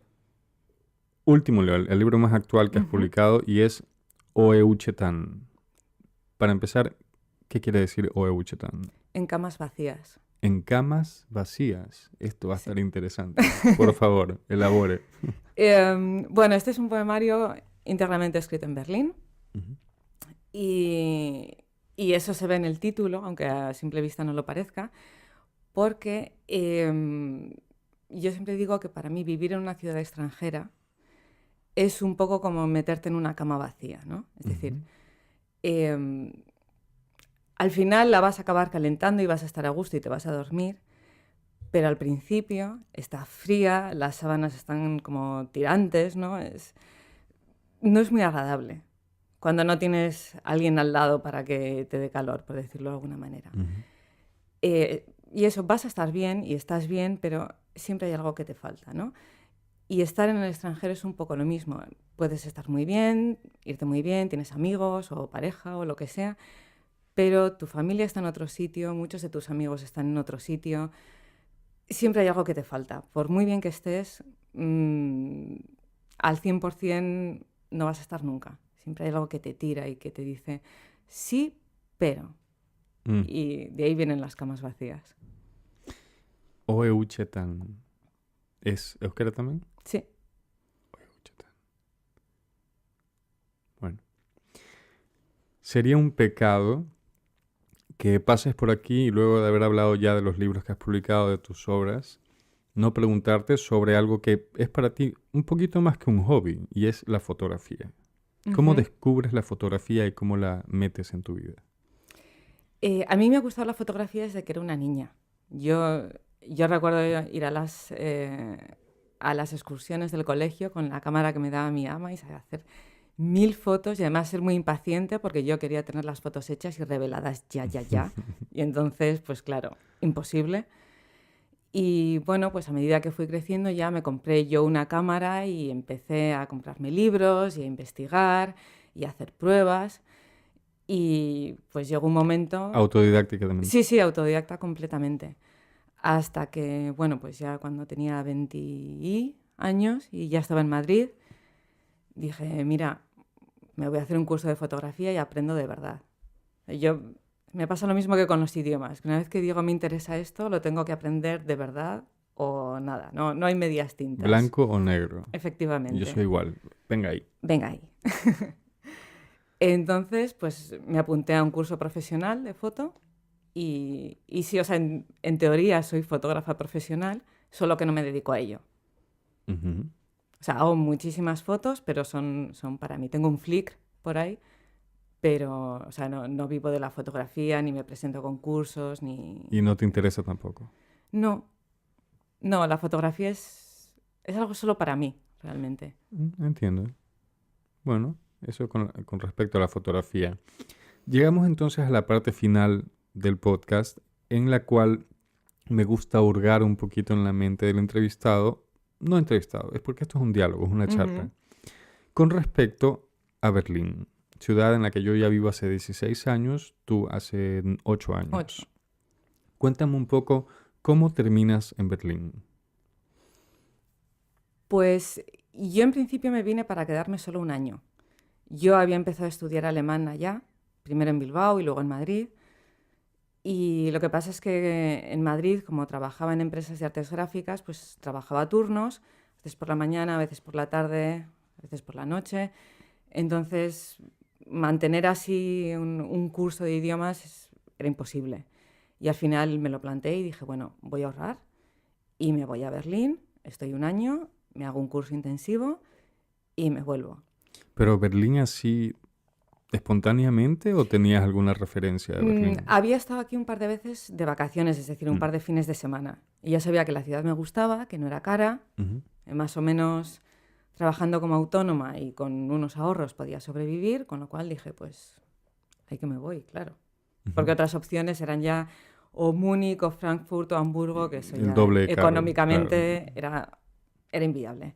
último libro, el libro más actual que has publicado y es Oeuchetán. Para empezar, ¿qué quiere decir Oeuchetán? En camas vacías. En camas vacías. Esto va a estar interesante. Por favor, elabore. Bueno, este es un poemario íntegramente escrito en Berlín. Y eso se ve en el título, aunque a simple vista no lo parezca, porque yo siempre digo que para mí vivir en una ciudad extranjera es un poco como meterte en una cama vacía, ¿no? Es decir, al final la vas a acabar calentando y vas a estar a gusto y te vas a dormir, pero al principio está fría, las sábanas están como tirantes, ¿no? No es muy agradable cuando no tienes a alguien al lado para que te dé calor, por decirlo de alguna manera. Y eso, vas a estar bien y estás bien, pero siempre hay algo que te falta, ¿no? Y estar en el extranjero es un poco lo mismo. Puedes estar muy bien, irte muy bien, tienes amigos o pareja o lo que sea, pero tu familia está en otro sitio, muchos de tus amigos están en otro sitio. Siempre hay algo que te falta. Por muy bien que estés, al 100% no vas a estar nunca. Siempre hay algo que te tira y que te dice, sí, pero. Y de ahí vienen las camas vacías. Oe Uchetan. ¿Es euskera también? Sí. Oe Uchetan. Bueno. Sería un pecado que pases por aquí y luego de haber hablado ya de los libros que has publicado, de tus obras, no preguntarte sobre algo que es para ti un poquito más que un hobby, y es la fotografía. ¿Cómo descubres la fotografía y cómo la metes en tu vida? A mí me ha gustado la fotografía desde que era una niña. Yo recuerdo ir a las excursiones del colegio con la cámara que me daba mi ama y sabía hacer 1000 fotos y además ser muy impaciente porque yo quería tener las fotos hechas y reveladas ya. Y entonces, pues claro, imposible. Y bueno, pues a medida que fui creciendo ya me compré yo una cámara y empecé a comprarme libros y a investigar y a hacer pruebas. Y pues llegó un momento... Autodidáctica también. Sí, autodidacta completamente. Hasta que, bueno, pues ya cuando tenía 20 años y ya estaba en Madrid, dije, mira, me voy a hacer un curso de fotografía y aprendo de verdad. Me pasa lo mismo que con los idiomas. Una vez que digo me interesa esto, lo tengo que aprender de verdad o nada. No hay medias tintas. ¿Blanco o negro? Efectivamente. Yo soy igual. Venga ahí. Venga ahí. Entonces, pues me apunté a un curso profesional de foto y sí, o sea, en teoría soy fotógrafa profesional, solo que no me dedico a ello. O sea, hago muchísimas fotos, pero son para mí. Tengo un Flickr por ahí, pero, o sea, no vivo de la fotografía, ni me presento a concursos, ni... ¿Y no te interesa tampoco? No, la fotografía es algo solo para mí, realmente. Entiendo. Bueno, eso con respecto a la fotografía. Llegamos entonces a la parte final del podcast, en la cual me gusta hurgar un poquito en la mente del entrevistado. No entrevistado, es porque esto es un diálogo, es una charla. Con respecto a Berlín, ciudad en la que yo ya vivo hace 16 años, tú hace 8 años. 8. Cuéntame un poco cómo terminas en Berlín. Pues yo en principio me vine para quedarme solo un año. Yo había empezado a estudiar alemán allá, primero en Bilbao y luego en Madrid. Y lo que pasa es que en Madrid, como trabajaba en empresas de artes gráficas, pues trabajaba a turnos, a veces por la mañana, a veces por la tarde, a veces por la noche. Entonces, mantener así un curso de idiomas era imposible. Y al final me lo planteé y dije, bueno, voy a ahorrar y me voy a Berlín, estoy un año, me hago un curso intensivo y me vuelvo. ¿Pero Berlín así espontáneamente o tenías alguna referencia de Berlín? Había estado aquí un par de veces de vacaciones, es decir, un par de fines de semana. Y ya sabía que la ciudad me gustaba, que no era cara, más o menos trabajando como autónoma y con unos ahorros podía sobrevivir, con lo cual dije, pues, ahí que me voy, claro. Porque otras opciones eran ya o Múnich o Frankfurt o Hamburgo, que eso El ya doble caro, económicamente era inviable.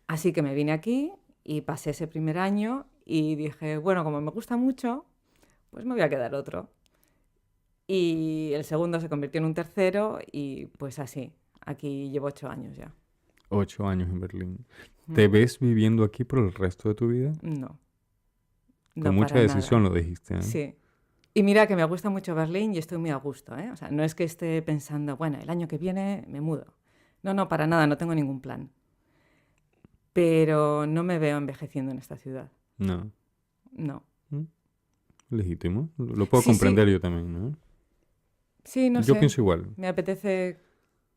Así que me vine aquí y pasé ese primer año y dije, bueno, como me gusta mucho, pues me voy a quedar otro. Y el segundo se convirtió en un tercero y pues así, aquí llevo 8 años ya. 8 años en Berlín. ¿Te ves viviendo aquí por el resto de tu vida? No. Con mucha para decisión nada. lo dijiste, ¿eh? Sí. Y mira que me gusta mucho Berlín y estoy muy a gusto, ¿eh? O sea, no es que esté pensando, bueno, el año que viene me mudo. No, para nada, no tengo ningún plan. Pero no me veo envejeciendo en esta ciudad. No. No. Legítimo. Lo puedo Sí, comprender sí. yo también, ¿no? Sí, no Yo sé. pienso igual. Me apetece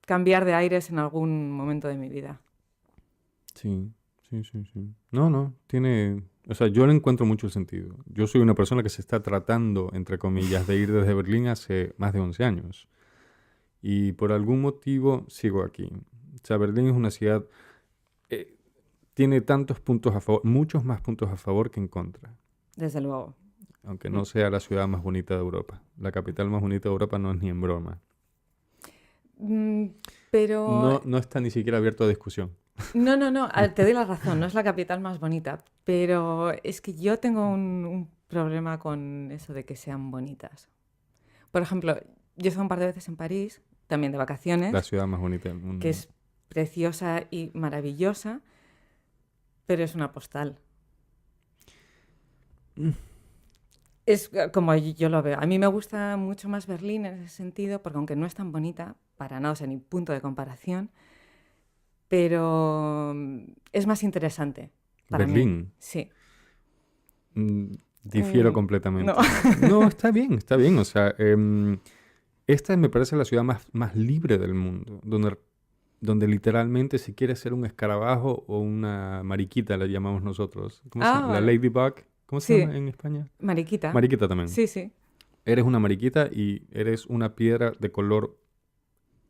cambiar de aires en algún momento de mi vida. Sí, Sí, sí, sí. No, tiene... O sea, yo le encuentro mucho sentido. Yo soy una persona que se está tratando, entre comillas, de ir desde Berlín hace más de 11 años. Y por algún motivo sigo aquí. O sea, Berlín es una ciudad... eh, tiene tantos puntos a favor, muchos más puntos a favor que en contra. Desde luego. Aunque no sea la ciudad más bonita de Europa. La capital más bonita de Europa no es ni en broma. Mm, pero No está ni siquiera abierto a discusión. no, te doy la razón, no es la capital más bonita, pero es que yo tengo un problema con eso de que sean bonitas. Por ejemplo, yo he estado un par de veces en París, también de La vacaciones, ciudad más bonita del mundo. que es preciosa y maravillosa, pero es una postal. Mm. Es como yo lo veo. A mí me gusta mucho más Berlín en ese sentido, porque aunque no es tan bonita, para nada, o sea, ni punto de comparación, pero es más interesante para mí. Berlín. Sí. Difiero Mm, completamente. no. No, está bien, está bien. O sea, esta me parece la ciudad más libre del mundo, donde literalmente si quieres ser un escarabajo o una mariquita, la llamamos nosotros. ¿Cómo se Ah, llama? La vale. ladybug. ¿Cómo se llama Sí, en España? mariquita. Mariquita también. Sí, sí. Eres una mariquita y eres una piedra de color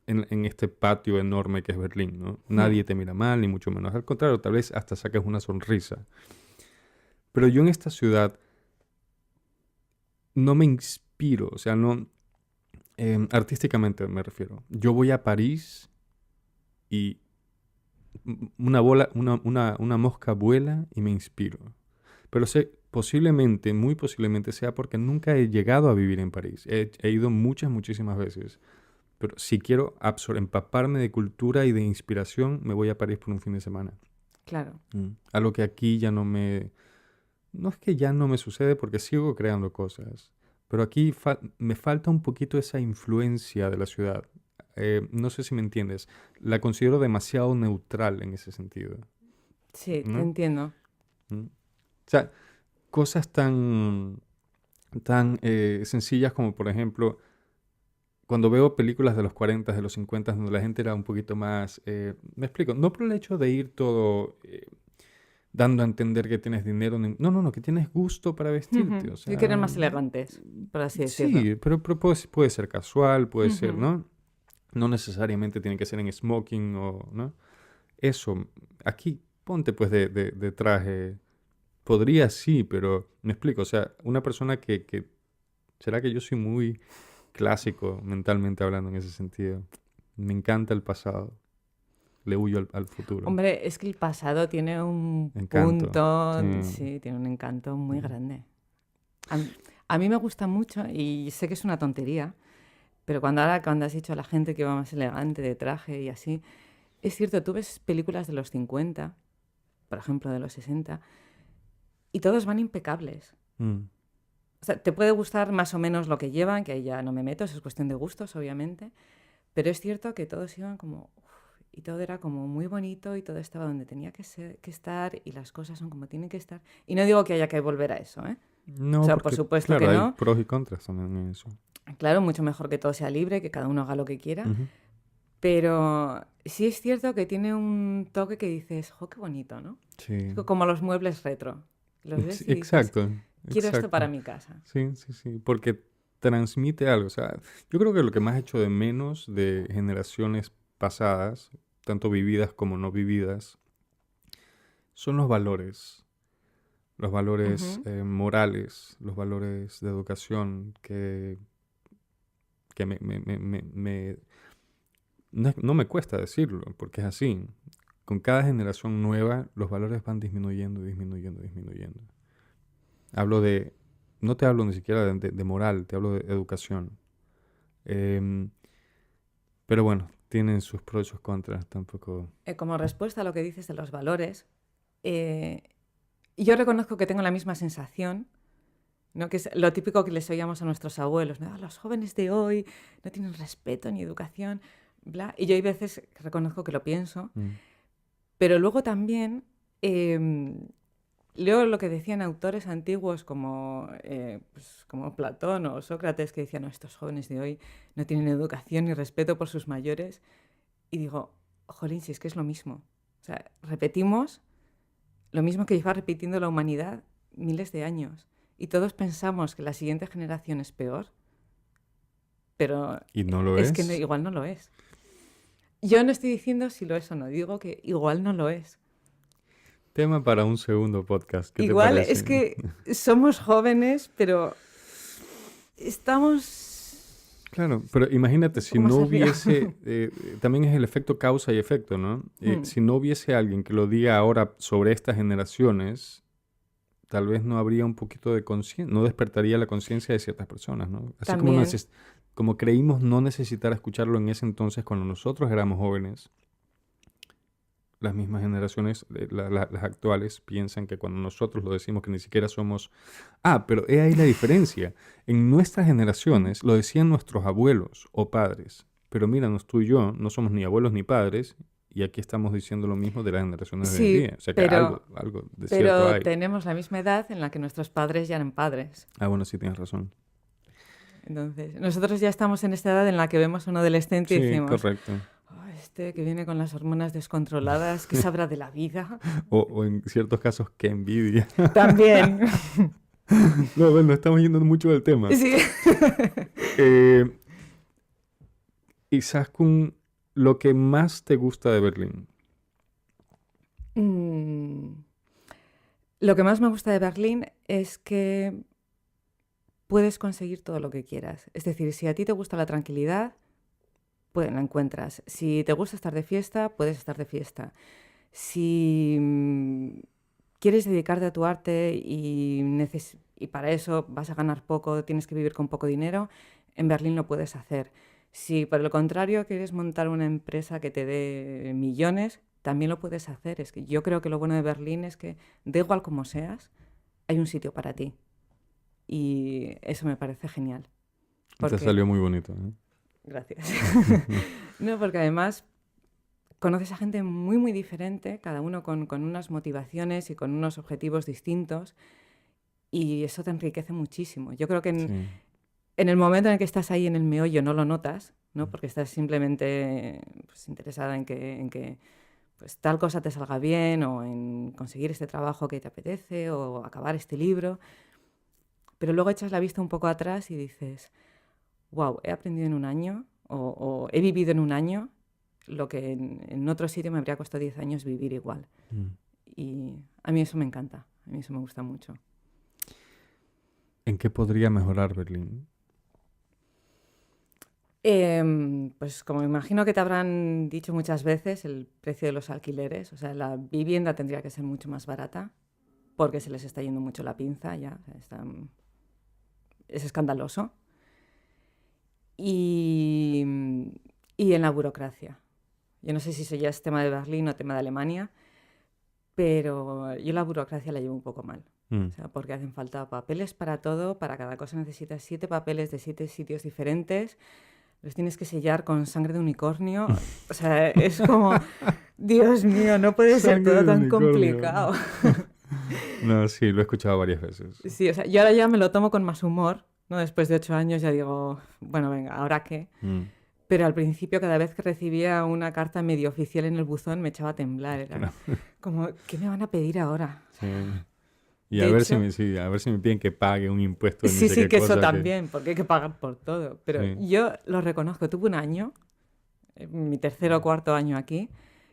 en este patio enorme que es Berlín, ¿no? Mm. Nadie te mira mal, ni mucho menos. Al contrario, tal vez hasta saques una sonrisa. Pero yo en esta ciudad no me inspiro, o sea, no, artísticamente me refiero. Yo voy a París y una mosca vuela y me inspiro. Pero sé, posiblemente, muy posiblemente sea porque nunca he llegado a vivir en París. He ido muchísimas veces. Pero si quiero empaparme de cultura y de inspiración, me voy a París por un fin de semana. Claro. A lo que aquí ya no me... No es que ya no me sucede porque sigo creando cosas, pero aquí me falta un poquito esa influencia de la ciudad. No sé si me entiendes. La considero demasiado neutral en ese sentido, Sí, te ¿no? entiendo. ¿Mm? O sea, cosas tan sencillas como, por ejemplo, cuando veo películas de los 40, de los 50, donde la gente era un poquito más... me explico, no por el hecho de ir todo... dando a entender que tienes dinero. No, que tienes gusto para vestirte. Ujú. O Sí que sea, eran más elegantes, por así decirlo. sí, pero puede ser casual, puede ser, Ujú. ¿no? No necesariamente tiene que ser en smoking o, ¿no? Eso, aquí ponte pues de traje. Podría sí, pero me explico. O sea, una persona ¿será que yo soy muy clásico mentalmente hablando en ese sentido? Me encanta el pasado. Le huyo al futuro. Hombre, es que el pasado tiene un Encanto. punto, Sí. sí, tiene un encanto muy Mm. grande. A, m- a mí me gusta mucho y sé que es una tontería, pero cuando has dicho a la gente que va más elegante de traje y así, es cierto, tú ves películas de los 50, por ejemplo, de los 60, y todos van impecables. Mm. O sea, te puede gustar más o menos lo que llevan, que ahí ya no me meto, eso es cuestión de gustos, obviamente, pero es cierto que todos iban como... y todo era como muy bonito y todo estaba donde tenía que estar y las cosas son como tienen que estar. Y no digo que haya que volver a eso, ¿eh? O No, sea, por porque, supuesto claro, que hay no. pros y contras también en eso. Claro, mucho mejor que todo sea libre, que cada uno haga lo que quiera. Ujú. Pero sí es cierto que tiene un toque que dices, jo, qué bonito, ¿no? Sí. Es como los muebles retro. Los Sí, ves y dices, exacto, quiero esto para exacto. mi casa. Sí, sí, sí, porque transmite algo. O sea, yo creo que lo que más he hecho de menos de generaciones pasadas, tanto vividas como no vividas, son los valores Ujú. morales, los valores de educación que no me cuesta decirlo, porque es así. Con cada generación nueva, los valores van disminuyendo, disminuyendo, disminuyendo. Hablo de, no te hablo ni siquiera de moral, te hablo de educación. Em, pero bueno, tienen sus pros y sus contras, tampoco. Como respuesta a lo que dices de los valores, eh, yo reconozco que tengo la misma sensación, ¿no? Que es lo típico que les oíamos a nuestros abuelos, ¿no? "Ah, los jóvenes de hoy no tienen respeto ni educación, bla". Y yo hay veces que reconozco que lo pienso, Mm, pero luego también leo lo que decían autores antiguos pues, como Platón o Sócrates, que decían, no, estos jóvenes de hoy no tienen educación ni respeto por sus mayores. Y digo, jolín, si es que es lo mismo. O sea, repetimos lo mismo que lleva repitiendo la humanidad miles de años. Y todos pensamos que la siguiente generación es peor, pero ¿Y no lo es es? que igual no lo es. Yo no estoy diciendo si lo es o no, digo que igual no lo es. Tema para un segundo podcast, ¿qué te Igual parece? es que somos jóvenes, pero estamos Claro, pero imagínate, si un poco no más arriba. hubiese, también es el efecto causa y efecto, ¿no? Si no hubiese alguien que lo diga ahora sobre estas generaciones, tal vez no habría un poquito de conciencia, no despertaría la conciencia de ciertas personas, ¿no? Así como, También, como creímos no necesitar escucharlo en ese entonces cuando nosotros éramos jóvenes, las mismas generaciones, las actuales, piensan que cuando nosotros lo decimos que ni siquiera somos... Ah, pero he ahí la diferencia. En nuestras generaciones lo decían nuestros abuelos o padres. Pero míranos, tú y yo no somos ni abuelos ni padres y aquí estamos diciendo lo mismo de las generaciones de hoy en sí, día. O sea que algo de cierto pero hay. tenemos la misma edad en la que nuestros padres ya eran padres. Ah, bueno, sí tienes razón. Entonces, nosotros ya estamos en esta edad en la que vemos a un adolescente y Sí, decimos, correcto. "Oh, este que viene con las hormonas descontroladas, ¿qué sabrá de la vida?" O en ciertos casos, qué envidia. También. No, bueno, estamos yendo mucho del tema. Sí. Eh, Izaskun, lo que más te gusta de Berlín. Lo que más me gusta de Berlín es que puedes conseguir todo lo que quieras. Es decir, si a ti te gusta la tranquilidad, pues la encuentras. Si te gusta estar de fiesta, puedes estar de fiesta. Si quieres dedicarte a tu arte y para eso vas a ganar poco, tienes que vivir con poco dinero, en Berlín lo puedes hacer. Si por el contrario quieres montar una empresa que te dé millones, también lo puedes hacer. Es que yo creo que lo bueno de Berlín es que, da igual como seas, hay un sitio para ti. Y eso me parece genial. Te Porque... salió muy bonito, ¿eh? Gracias. No, porque además conoces a gente muy, muy diferente, cada uno con unas motivaciones y con unos objetivos distintos, y eso te enriquece muchísimo. Yo creo que Sí. en el momento en el que estás ahí en el meollo no lo notas, ¿no? Porque estás simplemente pues, interesada en que pues, tal cosa te salga bien, o en conseguir este trabajo que te apetece, o acabar este libro. Pero luego echas la vista un poco atrás y dices, wow, he aprendido en un año, o he vivido en un año lo que en otro sitio me habría costado 10 años vivir igual. Y a mí eso me encanta, a mí eso me gusta mucho. ¿En qué podría mejorar Berlín? Pues como imagino que te habrán dicho muchas veces, el precio de los alquileres, o sea, la vivienda tendría que ser mucho más barata, porque se les está yendo mucho la pinza ya, o sea, es escandaloso. Y en la burocracia. Yo no sé si eso ya es tema de Berlín o tema de Alemania, pero yo la burocracia la llevo un poco mal. O sea, porque hacen falta papeles para todo, para cada cosa necesitas 7 papeles de 7 sitios diferentes, los tienes que sellar con sangre de unicornio. O sea, es como, Dios mío, no puede ser Sangre todo de tan unicornio. complicado. No, sí, lo he escuchado varias veces. Sí, o sea, yo ahora ya me lo tomo con más humor, ¿no? Después de 8 años ya digo, bueno, venga, ¿ahora qué? Pero al principio, cada vez que recibía una carta medio oficial en el buzón, me echaba a temblar. Era como, ¿qué me van a pedir ahora? Sí. Y De a ver, hecho- a ver si me piden que pague un impuesto de ni Sí, sé sí, qué que eso cosa también, porque hay que pagar por todo. Pero Sí. yo lo reconozco, tuve un año, mi tercer o cuarto año aquí,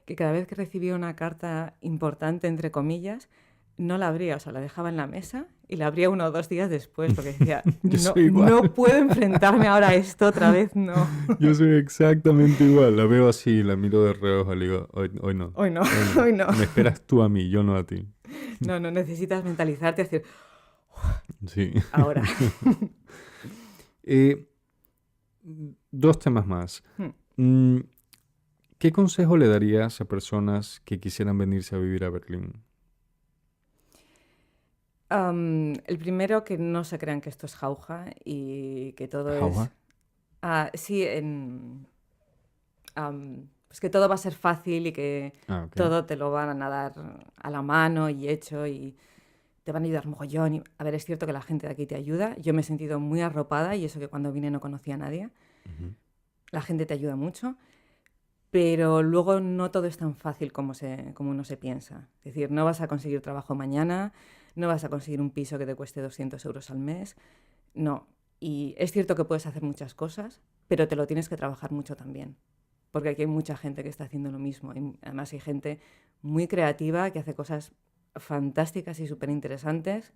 que cada vez que recibía una carta importante, entre comillas, no la abría, o sea, la dejaba en la mesa y la abría 1 o 2 días después, porque decía, Yo soy igual. no puedo enfrentarme ahora a esto otra vez, no. Yo soy exactamente igual. La veo así, la miro de reojo y le digo, hoy no. Hoy no, hoy no. Me esperas tú a mí, yo no a ti. No, necesitas mentalizarte y decir, Sí. ahora. 2 temas más. ¿Qué consejo le darías a personas que quisieran venirse a vivir a Berlín? El primero, que no se crean que esto es jauja y que todo ¿Jauja? es... sí, pues que todo va a ser fácil y que Ok. todo te lo van a dar a la mano y hecho y te van a ayudar mogollón. A ver, es cierto que la gente de aquí te ayuda. Yo me he sentido muy arropada y eso que cuando vine no conocía a nadie. La gente te ayuda mucho. pero luego no todo es tan fácil como uno se piensa. Es decir, no vas a conseguir trabajo mañana, no vas a conseguir un piso que te cueste 200 euros al mes, no. Y es cierto que puedes hacer muchas cosas, pero te lo tienes que trabajar mucho también, porque aquí hay mucha gente que está haciendo lo mismo. Además hay gente muy creativa que hace cosas fantásticas y súper interesantes.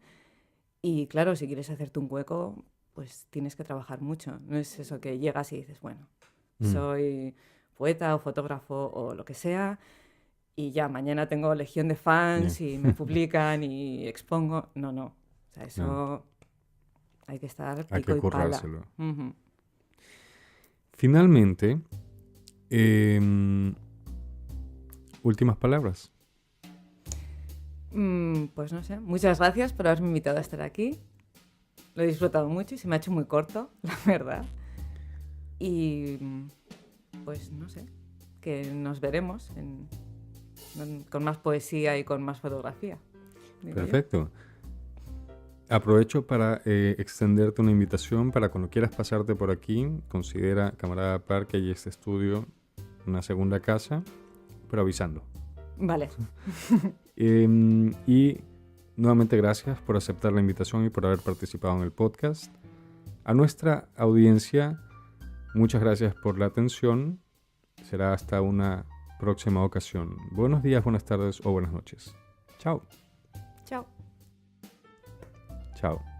Y claro, si quieres hacerte un hueco, pues tienes que trabajar mucho. No es eso que llegas y dices, bueno, soy poeta o fotógrafo o lo que sea, y ya mañana tengo legión de fans y me publican y expongo. No, no. O sea, eso hay que estar Hay pico que y pala. currárselo. Finalmente, últimas palabras. Pues no sé, muchas gracias por haberme invitado a estar aquí. Lo he disfrutado mucho y se me ha hecho muy corto, la verdad. Y pues no sé, que nos veremos con más poesía y con más fotografía. digo yo. Perfecto. Aprovecho para extenderte una invitación para cuando quieras pasarte por aquí. Considera Camarada Parque y este estudio una segunda casa, pero avisando. Vale, Y nuevamente gracias por aceptar la invitación y por haber participado en el podcast. A nuestra audiencia, muchas gracias por la atención. Será hasta una próxima ocasión. Buenos días, buenas tardes o buenas noches. Chao. chao. Chao.